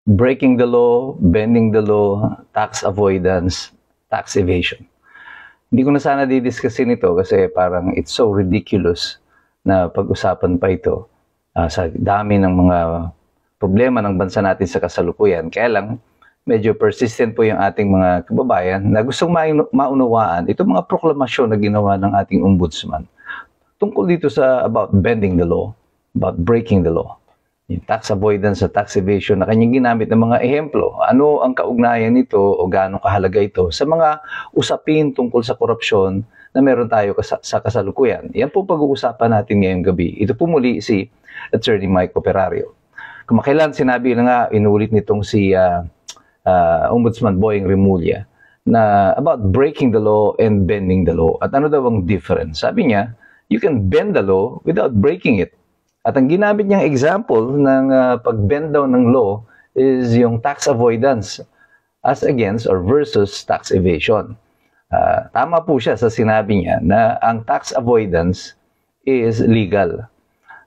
breaking the law, bending the law, tax avoidance, tax evasion. Hindi ko na sana didiscusin ito kasi parang it's so ridiculous na pag-usapan pa ito sa dami ng mga problema ng bansa natin sa kasalukuyan. Kaya lang, medyo persistent po yung ating mga kababayan na gustong maunawaan itong mga proklamasyon na ginawa ng ating ombudsman tungkol dito sa about bending the law, about breaking the law. Yung tax avoidance at tax evasion na kanyang ginamit ng mga ehemplo. Ano ang kaugnayan nito o gaano kahalaga ito sa mga usapin tungkol sa korupsyon na meron tayo sa kasalukuyan. Yan po pag-uusapan natin ngayong gabi. Ito po muli si Attorney Mike Operario. Kumakailan sinabi na nga, inulit nitong si Ombudsman Boyeng Remulla na about breaking the law and bending the law. At ano daw ang difference? Sabi niya, you can bend the law without breaking it. At ang ginamit niyang example ng pag-bend down ng law is yung tax avoidance as against or versus tax evasion. Tama po siya sa sinabi niya na ang tax avoidance is legal.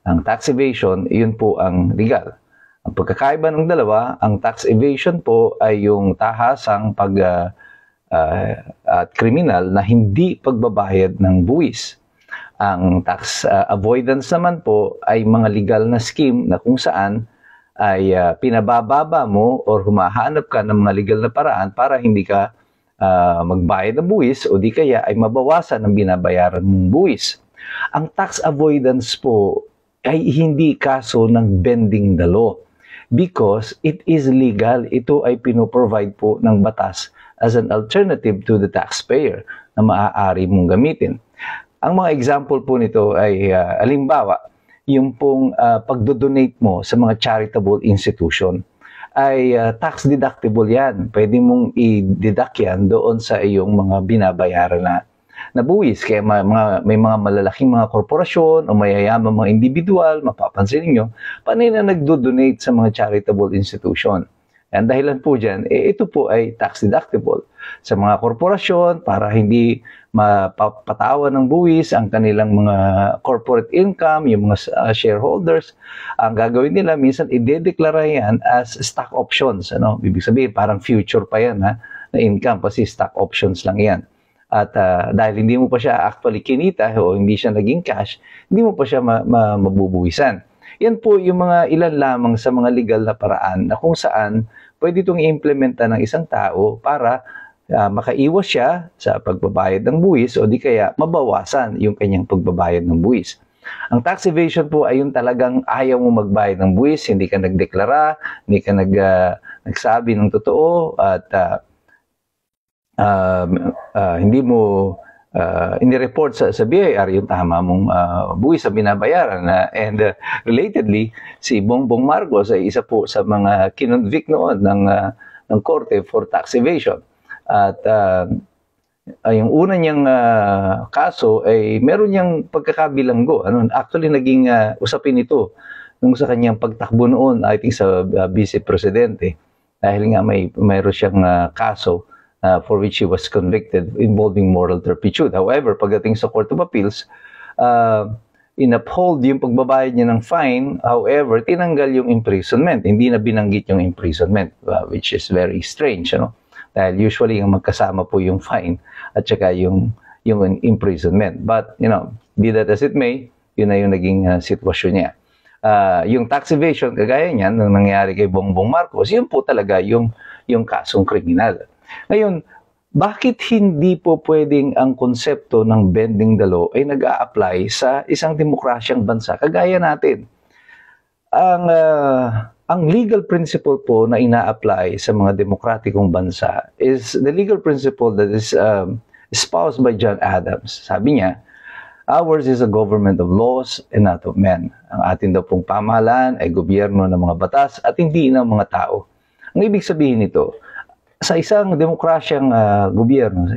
Ang tax evasion, yun po ang legal. Ang pagkakaiba ng dalawa, ang tax evasion po ay yung tahasang kriminal na hindi pagbabayad ng buwis. Ang tax avoidance naman po ay mga legal na scheme na kung saan ay pinabababa mo or humahanap ka ng mga legal na paraan para hindi ka magbayad ng buwis o di kaya ay mabawasan ang binabayaran mong buwis. Ang tax avoidance po ay hindi kaso ng bending the law because it is legal. Ito ay pinoprovide po ng batas as an alternative to the taxpayer na maaari mong gamitin. Ang mga example po nito ay halimbawa, yung pong pagdodonate mo sa mga charitable institution ay tax deductible yan. Pwede mong i-deduct yan doon sa iyong mga binabayaran na buwis. Kaya may mga malalaking mga korporasyon o mayayaman mga individual, mapapansin niyo, panay na nagdodonate sa mga charitable institution. Ang dahilan po dyan, ito po ay tax deductible sa mga korporasyon para hindi mapapatawan ng buwis ang kanilang mga corporate income, yung mga shareholders. Ang gagawin nila, minsan idedeklara yan as stock options. Ano? Ibig sabihin, parang future pa yan na income kasi stock options lang yan. At dahil hindi mo pa siya actually kinita o hindi siya naging cash, hindi mo pa siya mabubuwisan. Yan po yung mga ilan lamang sa mga legal na paraan na kung saan pwede itong i-implementa ng isang tao para makaiwas siya sa pagbabayad ng buwis o di kaya mabawasan yung kanyang pagbabayad ng buwis. Ang tax evasion po ay yung talagang ayaw mo magbayad ng buwis, hindi ka nagdeklara, hindi ka nagsabi ng totoo at hindi mo ini-report sa BIR yung tama mong buwis sa binabayaran. And relatedly, si Bongbong Marcos ay isa po sa mga kinonvict noon ng korte for tax evasion. At yung una niyang kaso ay meron niyang pagkakabilanggo. Actually, naging usapin ito nung sa kanyang pagtakbo noon, I think sa Vice Presidente. Dahil nga mayroon siyang kaso for which he was convicted involving moral turpitude. However, pagdating sa Court of Appeals, in-uphold yung pagbabayad niya ng fine. However, tinanggal yung imprisonment. Hindi na binanggit yung imprisonment, which is very strange. Dahil usually yung magkasama po yung fine at saka yung imprisonment. But, be that as it may, yun na yung naging sitwasyon niya. Yung tax evasion, kagaya niyan, nung nangyari kay Bongbong Marcos, yun po talaga yung kasong kriminal. Ngayon, bakit hindi po pwedeng ang konsepto ng bending the law ay nag-a-apply sa isang demokrasyang bansa kagaya natin? Ang legal principle po na ina-apply sa mga demokratikong bansa is the legal principle that is espoused by John Adams. Sabi niya, ours is a government of laws and not of men. Ang atin daw pong pamahalaan ay gobyerno ng mga batas at hindi ng mga tao. Ang ibig sabihin nito, sa isang demokrasyang gobyerno,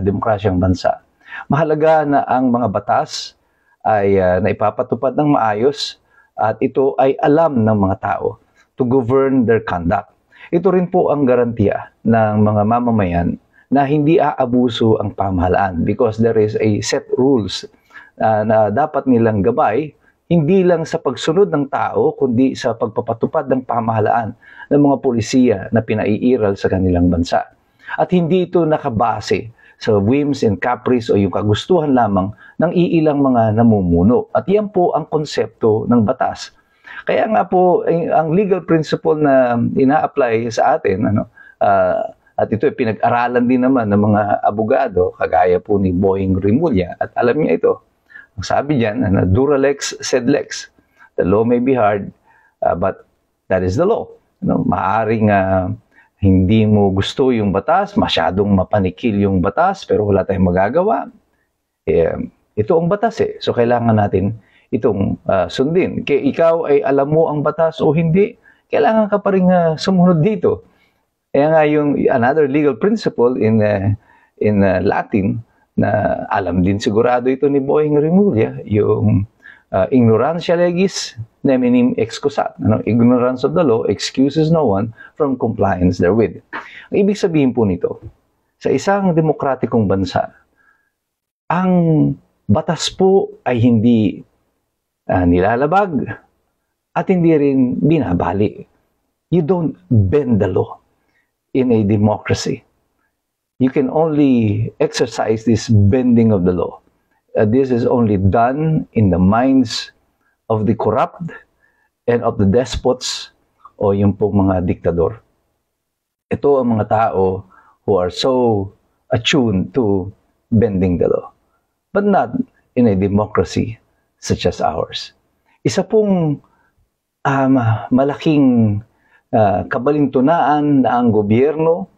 demokrasyang bansa, mahalaga na ang mga batas ay naipapatupad ng maayos at ito ay alam ng mga tao to govern their conduct. Ito rin po ang garantiya ng mga mamamayan na hindi aabuso ang pamahalaan because there is a set rules na dapat nilang gabay hindi lang sa pagsunod ng tao, kundi sa pagpapatupad ng pamahalaan ng mga pulisiya na pinaiiral sa kanilang bansa. At hindi ito nakabase sa whims and caprice o yung kagustuhan lamang ng iilang mga namumuno. At yan po ang konsepto ng batas. Kaya nga po, ang legal principle na ina-apply sa atin, at ito ay pinag-aralan din naman ng mga abogado, kagaya po ni Boying Rimulya, at alam niya ito. Ang sabi diyan, dura lex sed lex. The law may be hard, but that is the law. Maaring hindi mo gusto yung batas, masyadong mapanikil yung batas, pero wala tayong magagawa. Ito ang batas eh. So kailangan natin itong sundin. Kaya ikaw ay alam mo ang batas o hindi, kailangan ka pa rin sumunod dito. Kaya nga yung another legal principle in Latin na alam din sigurado ito ni Boying Rimulya, yung ignorantia legis neminim excusat. Ignorance of the law excuses no one from compliance therewith. Ang ibig sabihin po nito, sa isang demokratikong bansa, ang batas po ay hindi nilalabag at hindi rin binabali. You don't bend the law in a democracy. You can only exercise this bending of the law. This is only done in the minds of the corrupt and of the despots o yung pong mga diktador. Ito ang mga tao who are so attuned to bending the law, but not in a democracy such as ours. Isa pong malaking kabalintunaan na ang gobyerno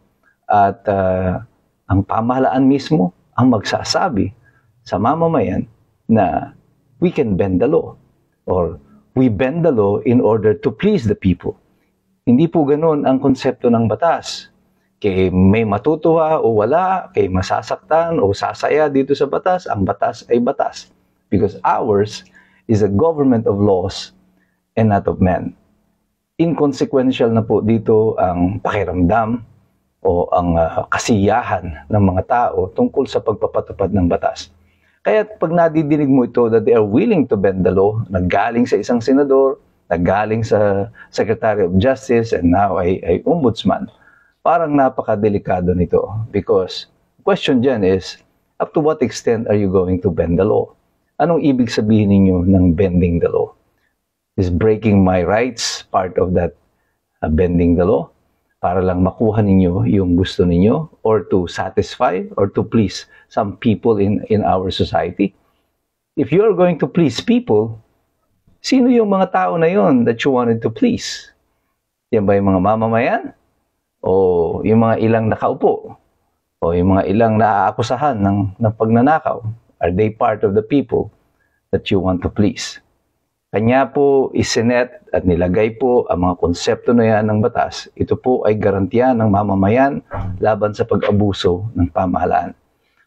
at ang pamahalaan mismo ang magsasabi sa mamamayan na we can bend the law or we bend the law in order to please the people. Hindi po ganun ang konsepto ng batas. Kay may matutuwa o wala, kay masasaktan o sasaya dito sa batas, ang batas ay batas. Because ours is a government of laws and not of men. Inconsequential na po dito ang pakiramdam o ang kasiyahan ng mga tao tungkol sa pagpapatupad ng batas. Kaya pag nadidinig mo ito that they are willing to bend the law, naggaling sa isang senador, naggaling sa Secretary of Justice, and now ay ombudsman, parang napakadelikado nito. Because the question dyan is, up to what extent are you going to bend the law? Anong ibig sabihin ninyo ng bending the law? Is breaking my rights part of that bending the law para lang makuha ninyo yung gusto ninyo or to satisfy or to please some people in our society? If you are going to please people, sino yung mga tao na yon that you wanted to please? Yan ba yung mga mamamayan? O yung mga ilang nakaupo? O yung mga ilang naaakusahan ng pagnanakaw? Are they part of the people that you want to please? Kanya po isinet at nilagay po ang mga konsepto na yan ng batas. Ito po ay garantiya ng mamamayan laban sa pag-abuso ng pamahalaan.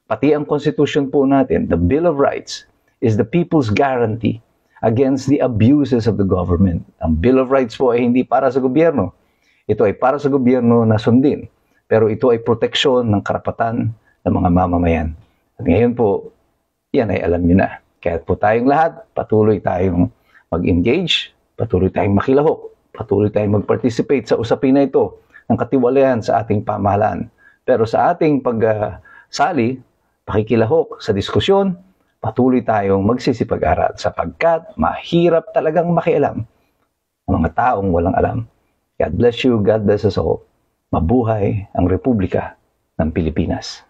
Pati ang Constitution po natin, the Bill of Rights, is the people's guarantee against the abuses of the government. Ang Bill of Rights po ay hindi para sa gobyerno. Ito ay para sa gobyerno na sundin. Pero ito ay proteksyon ng karapatan ng mga mamamayan. At ngayon po, yan ay alam nyo na. Kaya po tayong lahat, patuloy tayong mag-engage, patuloy tayong makilahok, patuloy tayong mag-participate sa usapin na ito ng katiwalayan sa ating pamahalaan. Pero sa ating pagsali, pakikilahok sa diskusyon, patuloy tayong magsisipag-aral sapagkat mahirap talagang makialam ang mga taong walang alam. God bless you, God bless us all. Mabuhay ang Republika ng Pilipinas.